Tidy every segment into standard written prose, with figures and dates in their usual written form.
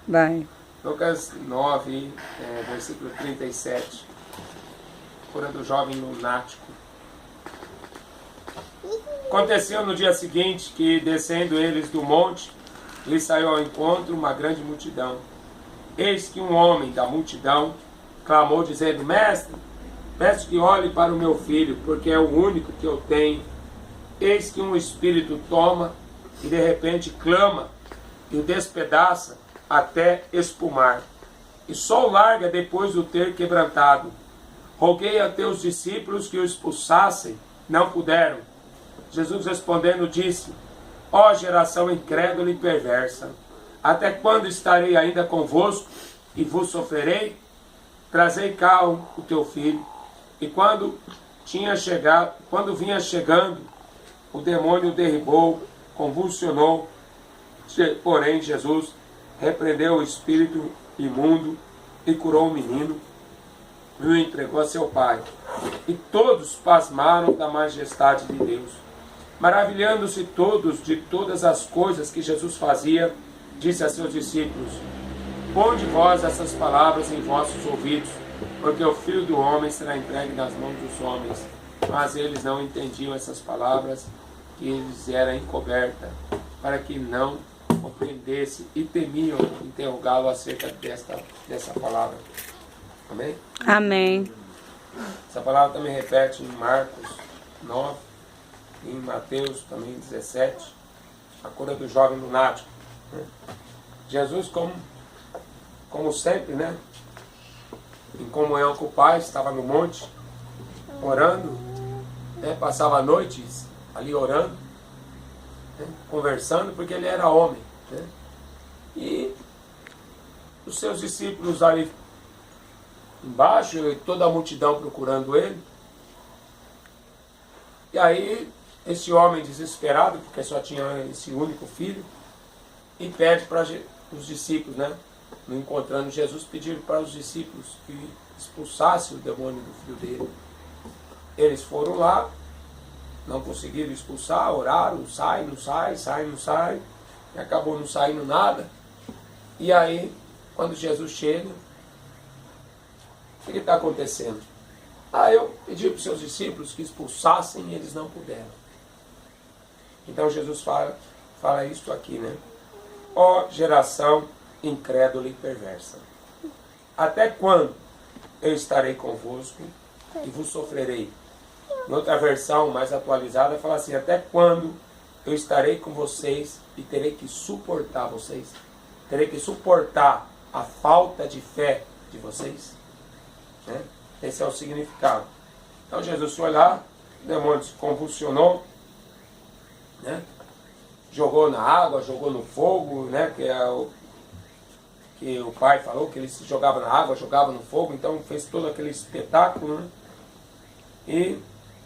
Vai. Lucas 9, versículo 37. Cura do jovem lunático. Aconteceu no dia seguinte que, descendo eles do monte, lhe saiu ao encontro uma grande multidão. Eis que um homem da multidão clamou, dizendo: Mestre, peço que olhe para o meu filho, porque é o único que eu tenho. Eis que um espírito toma e de repente clama e o despedaça até espumar, e só o larga depois de o ter quebrantado. Roguei a teus discípulos que o expulsassem, não puderam. Jesus respondendo disse: Ó geração incrédula e perversa, até quando estarei ainda convosco e vos sofrerei? Trazei cá o teu filho. E quando vinha chegando, o demônio o derribou, convulsionou. Porém Jesus repreendeu o espírito imundo e curou o menino e o entregou a seu pai. E todos pasmaram da majestade de Deus. Maravilhando-se todos de todas as coisas que Jesus fazia, disse a seus discípulos: Ponde vós essas palavras em vossos ouvidos, porque o Filho do Homem será entregue nas mãos dos homens. Mas eles não entendiam essas palavras, que lhes era encoberta, para que não compreendesse, e temiam interrogá-lo acerca dessa palavra. Amém? Amém. Essa palavra também repete em Marcos 9, em Mateus também 17, a cura do jovem lunático. Jesus, como sempre, né, em comunhão com o Pai, estava no monte, orando, né, passava noites ali orando, né, conversando, porque ele era homem. Né, e os seus discípulos ali embaixo, e toda a multidão procurando ele. E aí, esse homem desesperado, porque só tinha esse único filho, e pede para os discípulos, né, não encontrando Jesus, pediram para os discípulos que expulsassem o demônio do filho dele. Eles foram lá, não conseguiram expulsar, oraram, sai, não sai, e acabou não saindo nada. E aí, quando Jesus chega, o que está acontecendo? Eu pedi para os seus discípulos que expulsassem e eles não puderam. Então Jesus fala isso aqui, né? Ó geração incrédula e perversa, até quando eu estarei convosco e vos sofrerei? Em outra versão mais atualizada fala assim: até quando eu estarei com vocês e terei que suportar vocês? Terei que suportar a falta de fé de vocês? Né? Esse é o significado. Então Jesus foi lá, o demônio se convulsionou, né? Jogou na água, jogou no fogo, né? Que o pai falou que ele se jogava na água, jogava no fogo, então fez todo aquele espetáculo, né? E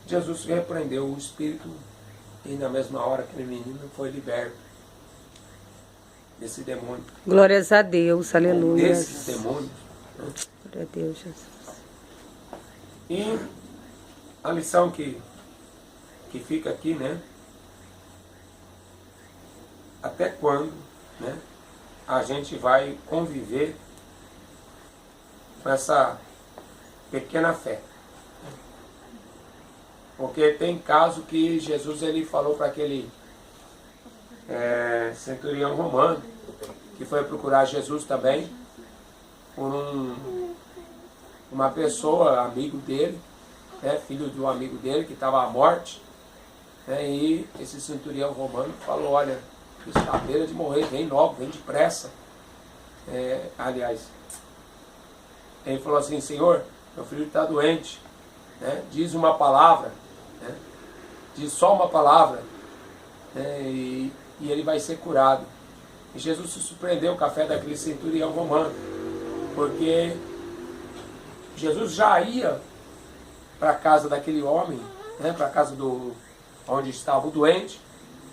Jesus repreendeu o espírito, e na mesma hora aquele menino foi liberto desse demônio. Glórias a Deus, aleluia. Desses demônios. Né? Glória a Deus, Jesus. E a lição que fica aqui, né? Até quando, né, a gente vai conviver com essa pequena fé? Porque tem caso que Jesus ele falou para aquele centurião romano, que foi procurar Jesus também, por uma pessoa, amigo dele, né, filho de um amigo dele que estava à morte, né, e esse centurião romano falou: olha, está à beira de morrer, vem logo, vem depressa. Aliás, ele falou assim: Senhor, meu filho está doente, né, diz uma palavra, né, diz só uma palavra, né, e ele vai ser curado. E Jesus se surpreendeu com a fé daquele centurião romano, porque Jesus já ia para a casa daquele homem, né, para a casa onde estava o doente,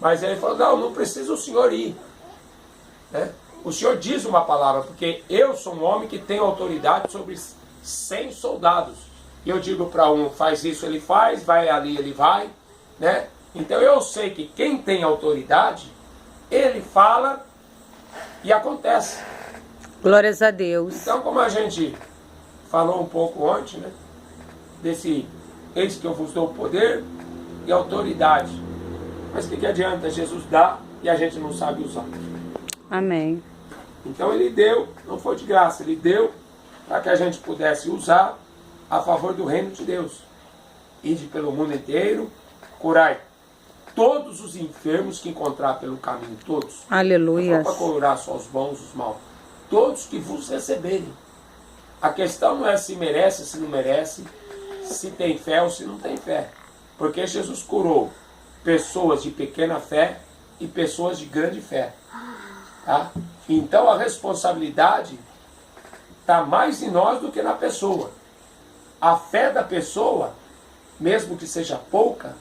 mas ele falou: não precisa o senhor ir. Né? O senhor diz uma palavra, porque eu sou um homem que tem autoridade sobre 100 soldados. E eu digo para um, faz isso, ele faz, vai ali, ele vai. Né? Então eu sei que quem tem autoridade, ele fala e acontece. Glórias a Deus. Então, como a gente falou um pouco ontem, né? Desse eis que eu vos dou poder e autoridade. Mas o que adianta Jesus dar e a gente não sabe usar? Amém. Então ele deu, não foi de graça, ele deu para que a gente pudesse usar a favor do reino de Deus. Ide pelo mundo inteiro, curai todos os enfermos que encontrar pelo caminho, todos. Aleluia. Não para curar só os bons, os maus. Todos que vos receberem. A questão não é se merece, se não merece, se tem fé ou se não tem fé. Porque Jesus curou pessoas de pequena fé e pessoas de grande fé. Tá? Então a responsabilidade está mais em nós do que na pessoa. A fé da pessoa, mesmo que seja pouca,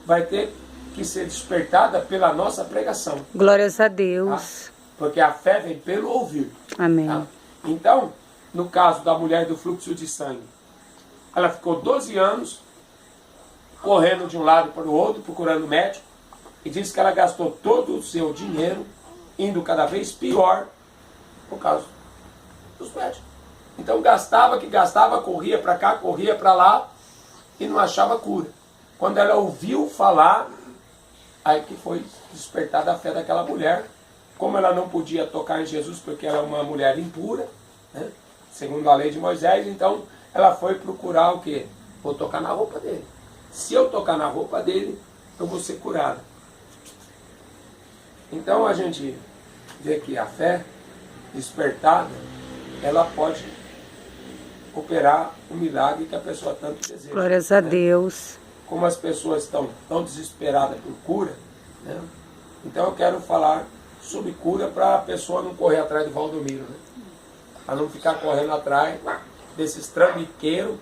vai ter que ser despertada pela nossa pregação. Glórias a Tá? Deus. Porque a fé vem pelo ouvir. Amém. Tá? Então, no caso da mulher do fluxo de sangue, ela ficou 12 anos correndo de um lado para o outro, procurando médico, e disse que ela gastou todo o seu dinheiro indo cada vez pior por causa dos médicos. Então gastava, corria para cá, corria para lá e não achava cura. Quando ela ouviu falar, aí que foi despertada a fé daquela mulher. Como ela não podia tocar em Jesus porque ela é uma mulher impura, né, segundo a lei de Moisés, então ela foi procurar o quê? Vou tocar na roupa dele. Se eu tocar na roupa dele, eu vou ser curada. Então a gente vê que a fé despertada, ela pode operar o milagre que a pessoa tanto deseja. Glórias a né? Deus. Como as pessoas estão tão desesperadas por cura, né? Então eu quero falar sobre cura para a pessoa não correr atrás do Valdomiro, né? Para não ficar correndo atrás desses trambiqueiros,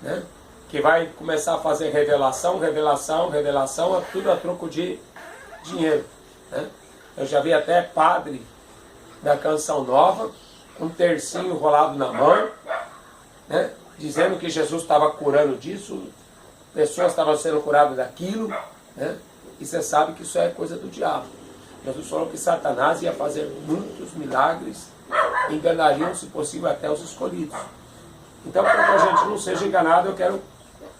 né? Que vai começar a fazer revelação, tudo a troco de dinheiro, né? Eu já vi até padre da Canção Nova, um tercinho enrolado na mão, né? Dizendo que Jesus estava curando disso, pessoas estavam sendo curadas daquilo, né? E você sabe que isso é coisa do diabo. Jesus falou que Satanás ia fazer muitos milagres, enganariam, se possível, até os escolhidos. Então, para que a gente não seja enganado, eu quero,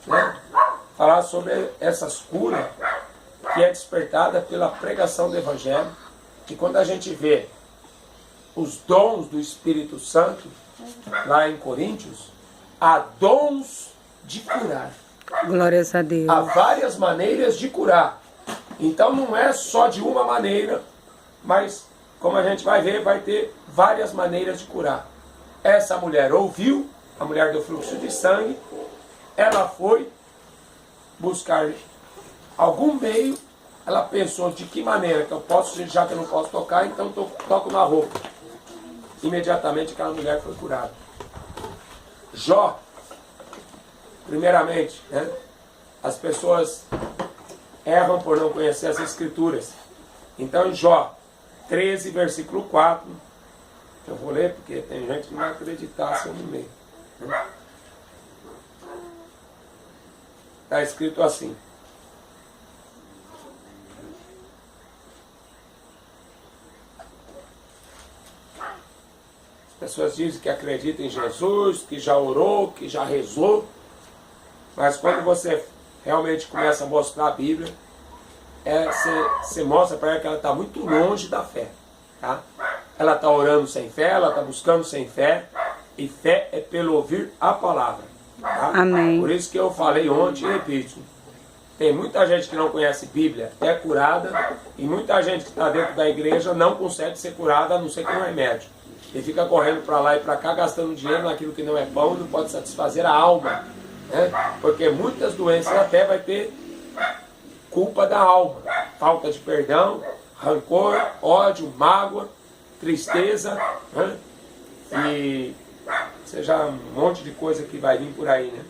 né, falar sobre essas curas que é despertada pela pregação do Evangelho. E quando a gente vê os dons do Espírito Santo, lá em Coríntios, há dons de curar. Glórias a Deus. Há várias maneiras de curar. Então não é só de uma maneira, mas como a gente vai ver, vai ter várias maneiras de curar. Essa mulher ouviu, a mulher do fluxo de sangue, ela foi buscar algum meio, ela pensou de que maneira que eu posso, já que eu não posso tocar, então toco na roupa. Imediatamente aquela mulher foi curada. Jó, primeiramente, né, as pessoas erram por não conhecer as Escrituras. Então, em Jó 13, versículo 4, eu vou ler porque tem gente que não vai acreditar se eu não ler. Está escrito assim: as pessoas dizem que acreditam em Jesus, que já orou, que já rezou, mas quando você realmente começa a mostrar a Bíblia, você mostra para ela que ela está muito longe da fé. Tá? Ela está orando sem fé, ela está buscando sem fé, e fé é pelo ouvir a palavra. Tá? Amém. Por isso que eu falei ontem e repito, tem muita gente que não conhece Bíblia, é curada, e muita gente que está dentro da igreja não consegue ser curada, a não ser com um remédio. E fica correndo para lá e para cá, gastando dinheiro naquilo que não é pão, não pode satisfazer a alma. Né? Porque muitas doenças até vai ter culpa da alma, falta de perdão, rancor, ódio, mágoa, tristeza, né? E seja um monte de coisa que vai vir por aí, né?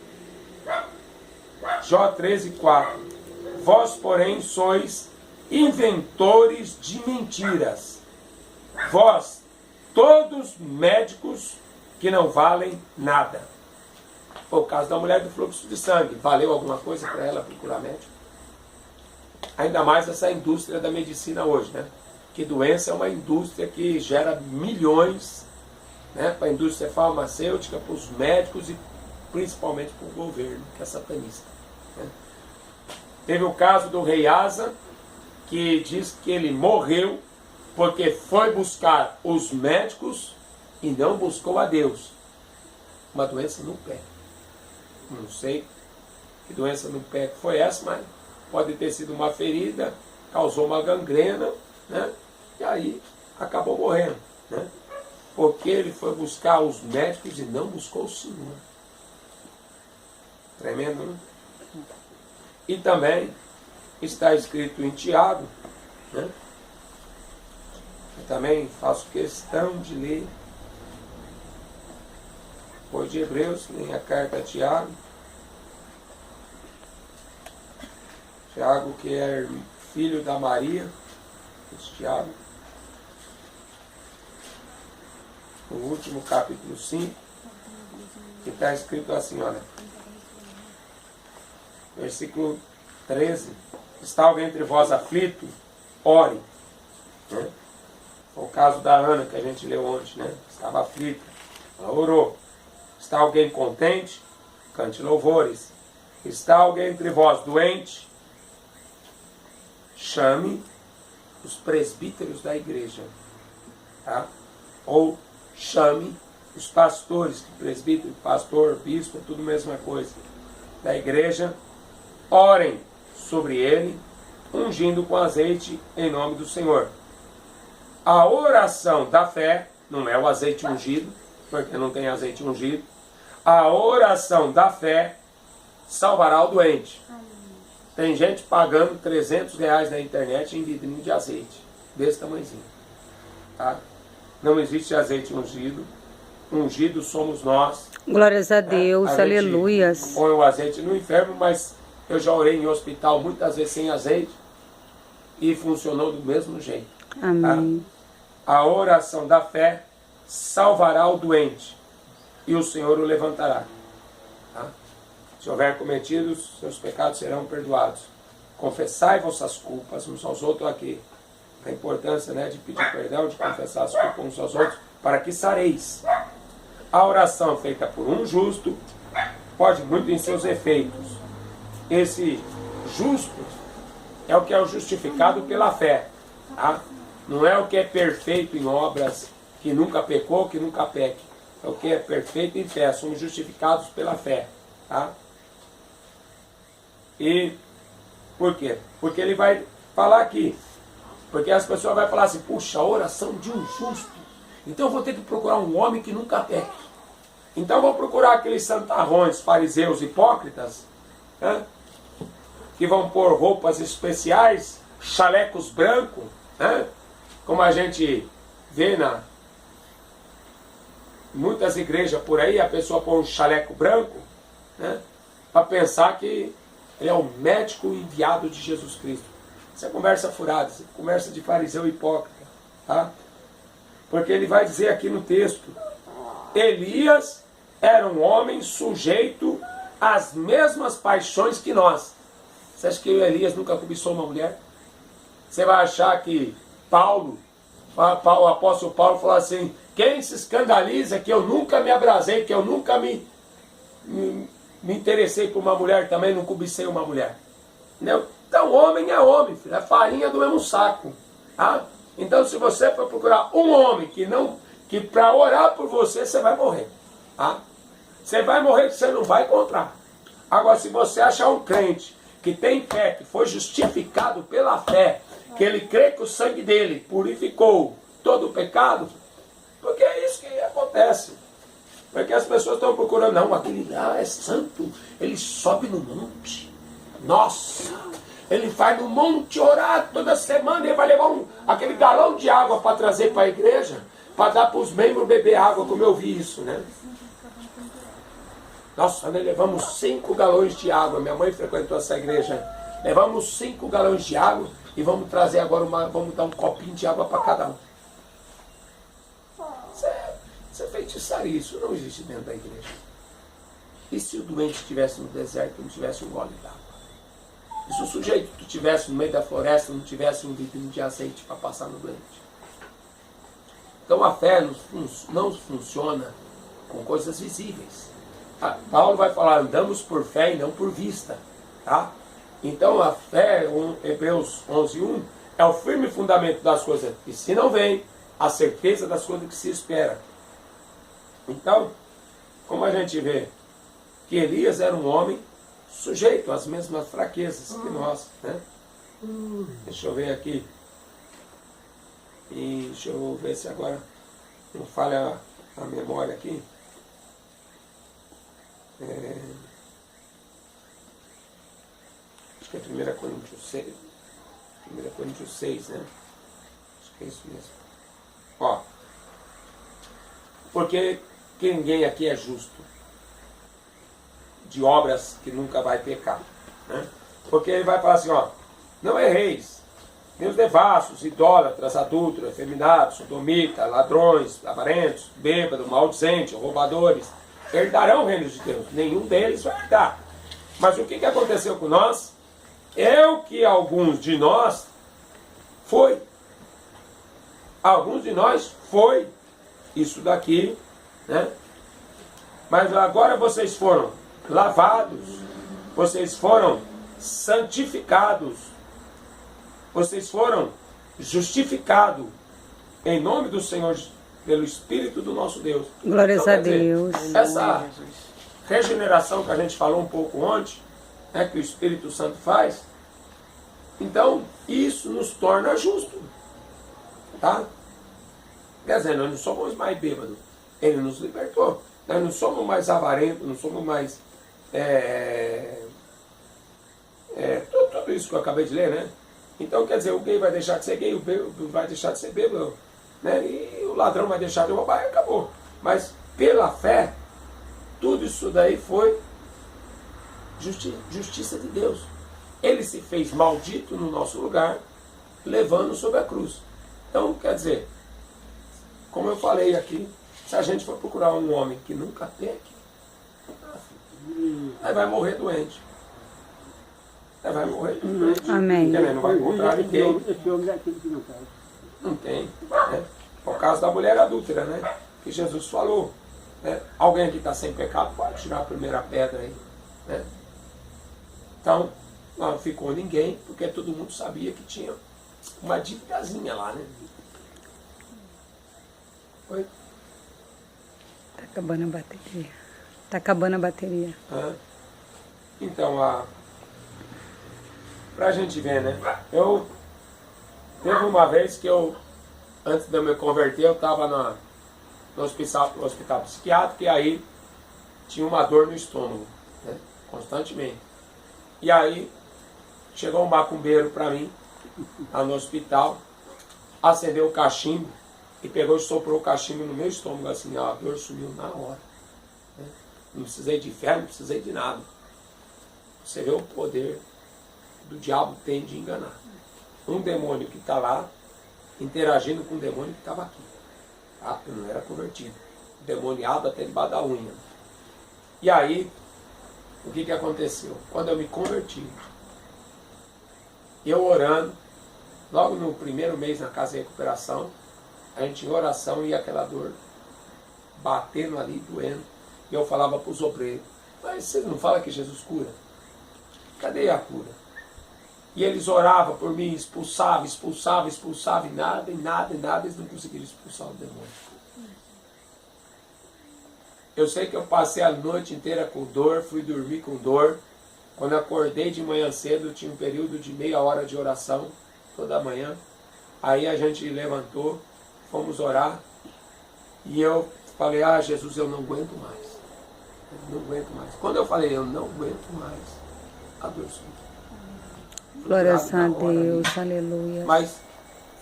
Jó 13, 4. Vós, porém, sois inventores de mentiras. Vós, todos médicos que não valem nada. Foi o caso da mulher do fluxo de sangue. Valeu alguma coisa para ela procurar médico? Ainda mais essa indústria da medicina hoje, né? Que doença é uma indústria que gera milhões né, para a indústria farmacêutica, para os médicos e principalmente para o governo, que é satanista. Né? Teve o caso do rei Asa, que diz que ele morreu porque foi buscar os médicos e não buscou a Deus. Uma doença no pé. Não sei que doença no pé que foi essa, mas pode ter sido uma ferida, causou uma gangrena, né? E aí acabou morrendo, né? Porque ele foi buscar os médicos e não buscou o Senhor. Tremendo, né? E também está escrito em Tiago, né? Eu também faço questão de ler, depois de Hebreus, nem a carta a Tiago. Tiago, que é filho da Maria, esse Tiago. No último capítulo 5, que está escrito assim, olha. Versículo 13. Está alguém entre vós aflito? Ore. Né? Foi o caso da Ana que a gente leu ontem, né? Estava aflita. Ela orou. Está alguém contente? Cante louvores. Está alguém entre vós doente? Chame os presbíteros da igreja. Tá? Ou chame os pastores, presbítero, pastor, bispo, tudo a mesma coisa. Da igreja. Orem sobre ele, ungindo com azeite em nome do Senhor. A oração da fé, não é o azeite ungido, porque não tem azeite ungido. A oração da fé salvará o doente. Tem gente pagando R$300 na internet em vidrinho de azeite, desse tamanhozinho. Tá? Não existe azeite ungido. Ungido somos nós. Glórias a Deus, A aleluias. põe o azeite no enfermo, mas eu já orei em hospital muitas vezes sem azeite e funcionou do mesmo jeito. Amém. Tá? A oração da fé salvará o doente e o Senhor o levantará. Tá? Se houver cometido, seus pecados serão perdoados. Confessai vossas culpas uns aos outros aqui. A importância, né, de pedir perdão, de confessar as culpas uns aos outros, para que sareis. A oração feita por um justo pode muito em seus efeitos. Esse justo é o que é o justificado pela fé. Tá? Não é o que é perfeito em obras, que nunca pecou, que nunca peque. É o que é perfeito em fé. Somos justificados pela fé. Tá? E por quê? Porque ele vai falar aqui. Porque as pessoas vão falar assim, puxa, a oração de um justo. Então eu vou ter que procurar um homem que nunca peque. Então eu vou procurar aqueles santarrões, fariseus, hipócritas, né? Que vão pôr roupas especiais, chalecos brancos, né? Como a gente vê na muitas igrejas por aí, a pessoa põe um chaleco branco, né? Para pensar que ele é o médico enviado de Jesus Cristo. Isso é conversa furada, isso é conversa de fariseu hipócrita. Tá? Porque ele vai dizer aqui no texto, Elias era um homem sujeito às mesmas paixões que nós. Você acha que Elias nunca cobiçou uma mulher? Você vai achar que o apóstolo Paulo falou assim, quem se escandaliza que eu nunca me abrasei, que eu nunca me interessei por uma mulher também, não cobicei uma mulher. Entendeu? Então homem é homem, filho, é farinha do mesmo saco. Tá? Então se você for procurar um homem que para orar por você, você vai morrer. Tá? Você vai morrer, você não vai encontrar. Agora se você achar um crente que tem fé, que foi justificado pela fé, que ele crê que o sangue dele purificou todo o pecado, porque é isso que acontece. Porque as pessoas estão procurando, não, aquele lá é santo, ele sobe no monte. Nossa, ele vai no monte orar toda semana e ele vai levar aquele galão de água para trazer para a igreja, para dar para os membros beber água, como eu vi isso, né? Nossa, nós levamos 5 galões de água. Minha mãe frequentou essa igreja. Levamos 5 galões de água e vamos trazer agora vamos dar um copinho de água para cada um. Isso é feitiçaria, isso não existe dentro da igreja. E se o doente estivesse no deserto e não tivesse um gole d'água? E se o sujeito que estivesse no meio da floresta não tivesse um vidrinho de azeite para passar no doente? Então a fé não funciona com coisas visíveis. Paulo vai falar, andamos por fé e não por vista. Tá? Então a fé, Hebreus 11:1, é o firme fundamento das coisas que se não vem, a certeza das coisas que se espera. Então, como a gente vê que Elias era um homem sujeito às mesmas fraquezas que nós, né? Deixa eu ver aqui. E deixa eu ver se agora não falha a memória aqui. Acho que é 1 Coríntios 6. 1 Coríntios 6, né? Acho que é isso mesmo. Ó. Porque ninguém aqui é justo de obras que nunca vai pecar, né? Porque ele vai falar assim, ó, não erreis, nem os devassos, idólatras, adúlteros, efeminados, sodomitas, ladrões, avarentos, bêbados, maldizentes, roubadores, herdarão o reino de Deus. Nenhum deles vai herdar. Mas o que aconteceu com nós? É o que alguns de nós foi. Alguns de nós foi isso daqui, né? Mas agora vocês foram lavados, vocês foram santificados, vocês foram justificados em nome do Senhor, pelo Espírito do nosso Deus. Glórias Então, a quer dizer, Deus. essa regeneração que a gente falou um pouco ontem, né, que o Espírito Santo faz, então isso nos torna justos. Tá? Quer dizer, nós não somos mais bêbados. Ele nos libertou. Nós não somos mais avarentos, não somos mais... tudo isso que eu acabei de ler, né? Então, quer dizer, o gay vai deixar de ser gay, o bêbado vai deixar de ser bêbado, né? E o ladrão vai deixar de roubar e acabou. Mas, pela fé, tudo isso daí foi justiça de Deus. Ele se fez maldito no nosso lugar, levando sobre a cruz. Então, quer dizer, como eu falei aqui, se a gente for procurar um homem que nunca peque, aí vai morrer doente. Aí vai morrer doente. Amém. Porque, né, não vai encontrar ninguém. Esse homem é aquele que não faz. Não tem. Né? É o caso da mulher adúltera, né? Que Jesus falou. Né? Alguém que está sem pecado pode tirar a primeira pedra aí. Né? Então, não ficou ninguém, porque todo mundo sabia que tinha uma dívidazinha lá, né? Oi? Tá acabando a bateria. Tá acabando a bateria. Então, pra gente ver, né? Teve uma vez que antes de eu me converter, eu estava no hospital psiquiátrico e aí tinha uma dor no estômago, né? Constantemente. E aí chegou um macumbeiro para mim, lá no hospital, acendeu o cachimbo e pegou e soprou o cachimbo no meu estômago, assim, a dor sumiu na hora. Né? Não precisei de fé, não precisei de nada. Você vê o poder do diabo tem de enganar. Um demônio que está lá, interagindo com um demônio que estava aqui. Tá? Eu não era convertido. Demoniado até debaixo da unha. E aí, o que aconteceu? Quando eu me converti, eu orando, logo no primeiro mês na casa de recuperação, a gente em oração e aquela dor batendo ali, doendo. E eu falava para os obreiros, mas vocês não falam que Jesus cura? Cadê a cura? E eles oravam por mim, expulsavam, e nada, eles não conseguiram expulsar o demônio. Eu sei que eu passei a noite inteira com dor, fui dormir com dor. Quando eu acordei de manhã cedo, tinha um período de meia hora de oração, toda manhã. Aí a gente levantou, fomos orar, e eu falei, Jesus, eu não aguento mais. Eu não aguento mais. Quando eu falei, eu não aguento mais, a dor sumiu. Glórias a Deus, aleluia. Mas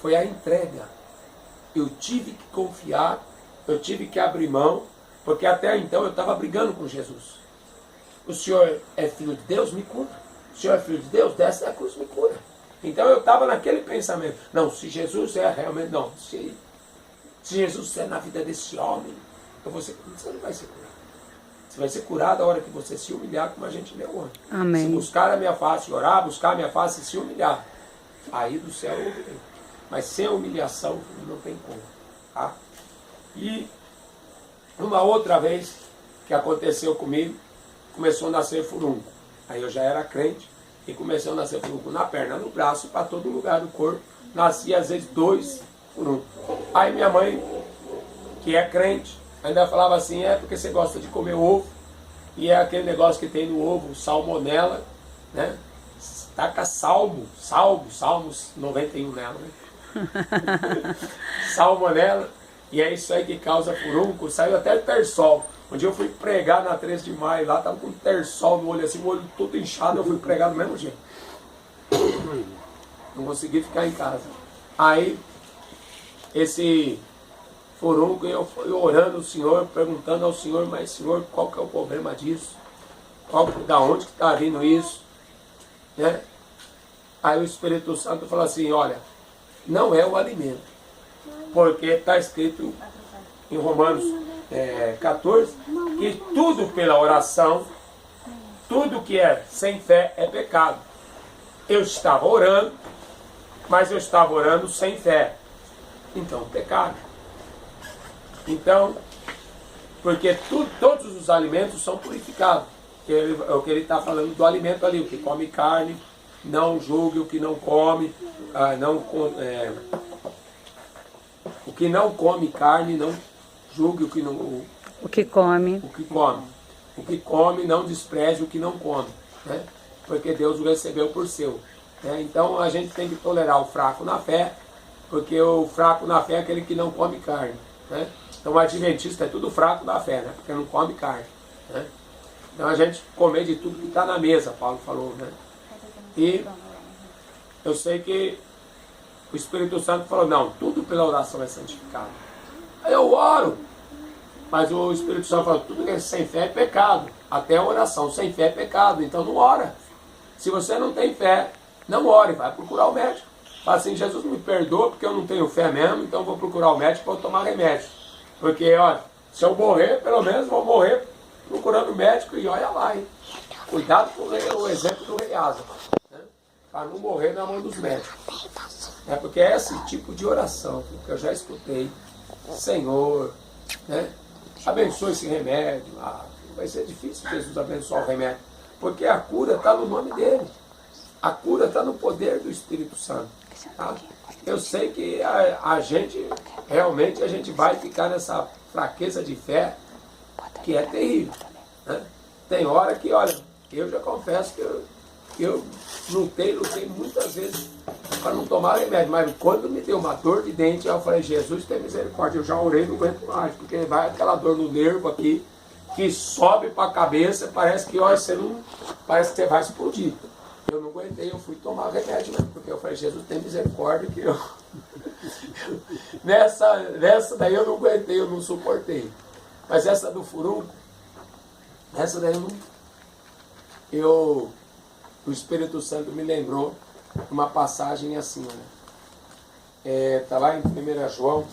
foi a entrega. Eu tive que confiar, eu tive que abrir mão, porque até então eu estava brigando com Jesus. O Senhor é filho de Deus, me cura. O Senhor é filho de Deus, desce da cruz, me cura. Então eu estava naquele pensamento. Não, se Jesus é realmente, não. Se Jesus é na vida desse homem, você não vai ser curado. Você vai ser curado a hora que você se humilhar, como a gente leu ontem. Amém. Se buscar a minha face, orar, buscar a minha face e se humilhar. Aí do céu eu ouvirei. Mas sem humilhação não tem como. Tá? E uma outra vez que aconteceu comigo, começou a nascer furúnculo. Aí eu já era crente e começou a nascer furúnculo na perna, no braço, para todo lugar do corpo. Nascia às vezes 2 furúnculos. Aí minha mãe, que é crente, ainda falava assim, é porque você gosta de comer ovo, e é aquele negócio que tem no ovo, salmonela, né? Taca Salmos 91 nela, né? Salmonela, e é isso aí que causa furúnculo. Saiu até terçol. Um dia eu fui pregar na 13 de maio, lá tava com terçol no olho assim, o olho todo inchado, eu fui pregar do mesmo jeito. Não consegui ficar em casa. Aí, esse furúnculo, eu fui orando ao Senhor, perguntando ao Senhor, mas Senhor, qual que é o problema disso? Da onde que está vindo isso? Né? Aí o Espírito Santo falou assim, olha, não é o alimento, porque está escrito em Romanos 14, que tudo pela oração, tudo que é sem fé é pecado. Eu estava orando, mas eu estava orando sem fé, então pecado. Então, porque todos os alimentos são purificados. O que ele está falando do alimento ali, o que come carne, não julgue o que não come, o que não come carne, não julgue o que não... O que come. O que come. O que come, não despreze o que não come, né? Porque Deus o recebeu por seu. Né? Então a gente tem que tolerar o fraco na fé, porque o fraco na fé é aquele que não come carne. Né? Então o adventista é tudo fraco na fé, né? Porque não come carne. Né? Então a gente comer de tudo que está na mesa, Paulo falou. Né? E eu sei que o Espírito Santo falou, não, tudo pela oração é santificado. Aí eu oro, mas o Espírito Santo falou, tudo que é sem fé é pecado. Até a oração sem fé é pecado, então não ora. Se você não tem fé, não ore, vai procurar o médico. Fala assim, Jesus me perdoa porque eu não tenho fé mesmo, então eu vou procurar o médico para eu tomar remédio. Porque, olha, se eu morrer, pelo menos vou morrer procurando o médico e olha lá, hein? Cuidado com o exemplo do rei Asa, né? Para não morrer na mão dos médicos. É porque é esse tipo de oração que eu já escutei. Senhor, né? Abençoe esse remédio. Vai ser difícil Jesus abençoar o remédio, porque a cura está no nome dele. A cura está no poder do Espírito Santo. Tá? Eu sei que a gente, realmente, a gente vai ficar nessa fraqueza de fé, que é terrível. Né? Tem hora que, olha, eu já confesso que eu lutei muitas vezes para não tomar remédio, mas quando me deu uma dor de dente, eu falei, Jesus tem misericórdia, eu já orei, não aguento mais, porque vai aquela dor no nervo aqui, que sobe para a cabeça, parece que, olha, parece que você vai explodir. Eu não aguentei, eu fui tomar remédio mesmo, porque eu falei, Jesus tem misericórdia, que eu... nessa daí eu não aguentei, eu não suportei. Mas essa do furúnculo, essa daí o Espírito Santo me lembrou uma passagem assim, né? Tá lá em 1 João.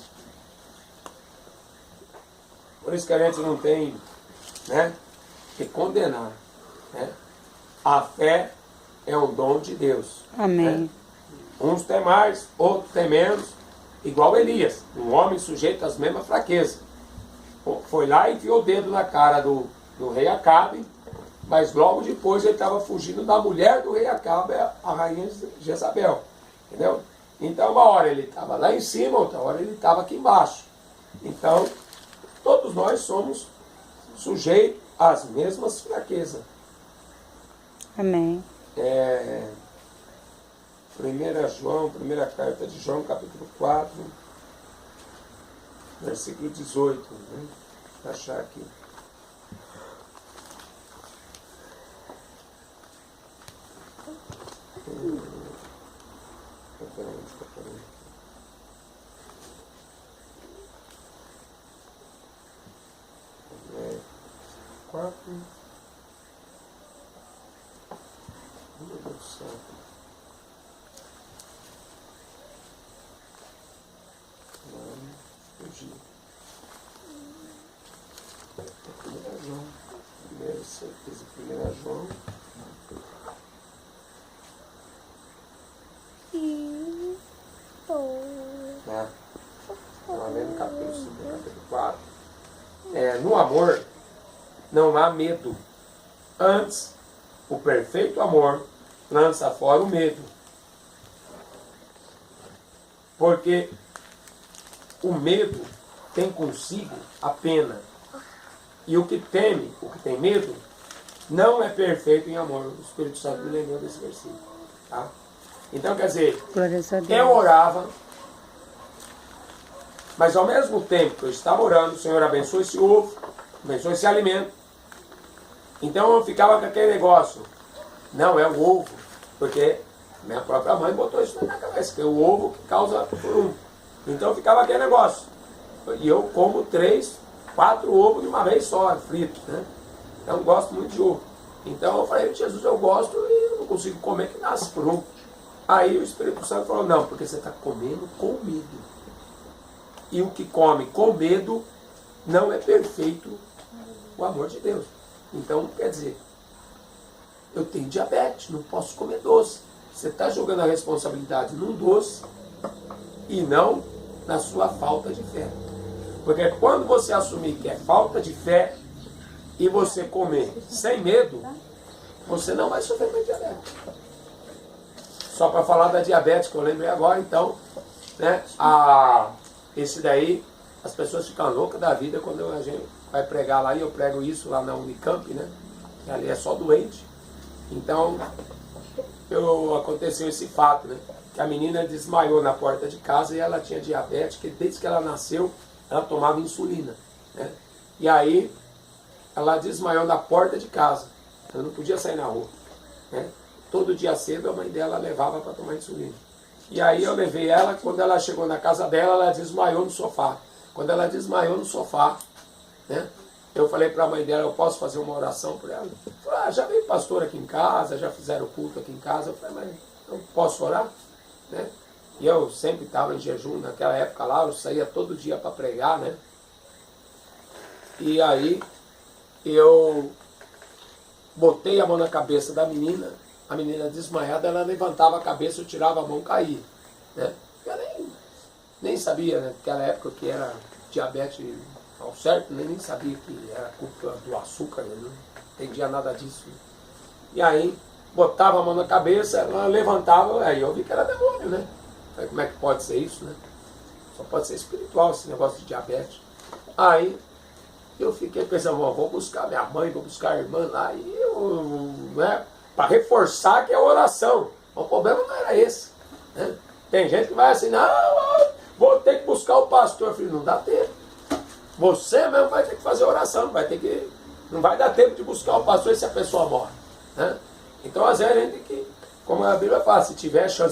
Por isso que a gente não tem, né, que condenar, né? A fé é um dom de Deus. Amém. Né? Uns têm mais, outros têm menos, igual Elias, um homem sujeito às mesmas fraquezas. Foi lá e enfiou o dedo na cara do rei Acabe, mas logo depois ele estava fugindo da mulher do rei Acabe, a rainha Jezabel. Entendeu? Então uma hora ele estava lá em cima, outra hora ele estava aqui embaixo. Então, todos nós somos sujeitos às mesmas fraquezas. Amém. 1 João, primeira carta de João, capítulo 4, versículo 18. Né? Vou achar aqui. Quatro. Meu Deus do céu. Fugi. 1 João. Primeiro certeza, 1 João. Estava lendo no amor não há medo. Antes, o perfeito amor lança fora o medo. Porque o medo tem consigo a pena. E o que teme, o que tem medo, não é perfeito em amor. O Espírito Santo me lembrou desse versículo. Tá? Então, quer dizer, Glórias a Deus. eu orava, mas ao mesmo tempo que eu estava orando, o Senhor abençoe esse ovo, abençoe esse alimento. Então eu ficava com aquele negócio. Não, é o ovo. Porque minha própria mãe botou isso na minha cabeça, que é o ovo que causa furúnculo. Então ficava aquele negócio. E eu como 3, 4 ovos de uma vez só, fritos, né? Então gosto muito de ovo. Então eu falei, Jesus, eu gosto e eu não consigo comer que nasce furúnculo. Aí o Espírito Santo falou, não, porque você está comendo com medo. E o que come com medo não é perfeito o amor de Deus. Então, quer dizer, eu tenho diabetes, não posso comer doce. Você está jogando a responsabilidade num doce e não na sua falta de fé. Porque quando você assumir que é falta de fé e você comer sem medo, você não vai sofrer mais diabetes. Só para falar da diabetes, que eu lembrei agora, então, né, esse daí, as pessoas ficam loucas da vida quando a gente vai pregar lá, e eu prego isso lá na Unicamp, né, que ali é só doente. Então, aconteceu esse fato, né, que a menina desmaiou na porta de casa e ela tinha diabetes, que desde que ela nasceu, ela tomava insulina, né, e aí ela desmaiou na porta de casa, ela não podia sair na rua, né. Todo dia cedo a mãe dela levava para tomar insulina. E aí eu levei ela, quando ela chegou na casa dela, ela desmaiou no sofá. Quando ela desmaiou no sofá, né, eu falei para a mãe dela, eu posso fazer uma oração por ela? Ela falou, já veio pastor aqui em casa, já fizeram culto aqui em casa. Eu falei, mas eu posso orar? Né? E eu sempre estava em jejum naquela época lá, eu saía todo dia para pregar, né? E aí eu botei a mão na cabeça da menina, a menina desmaiada, ela levantava a cabeça, eu tirava a mão e caía. Né? Eu nem sabia, né, naquela época que era diabetes ao certo, nem sabia que era culpa do açúcar, eu não entendia nada disso. Né? E aí, botava a mão na cabeça, ela levantava, aí eu vi que era demônio, né? Falei, como é que pode ser isso, né? Só pode ser espiritual esse negócio de diabetes. Aí, eu fiquei pensando, vou buscar minha mãe, vou buscar a irmã lá, e eu, né, para reforçar que é oração. O problema não era esse. Né? Tem gente que vai assim, não, vou ter que buscar o pastor. Eu falei, não dá tempo. Você mesmo vai ter que fazer oração, não vai dar tempo de buscar o pastor se a pessoa morre. Né? Então, às vezes, a gente tem que, como a Bíblia fala, se tiver chance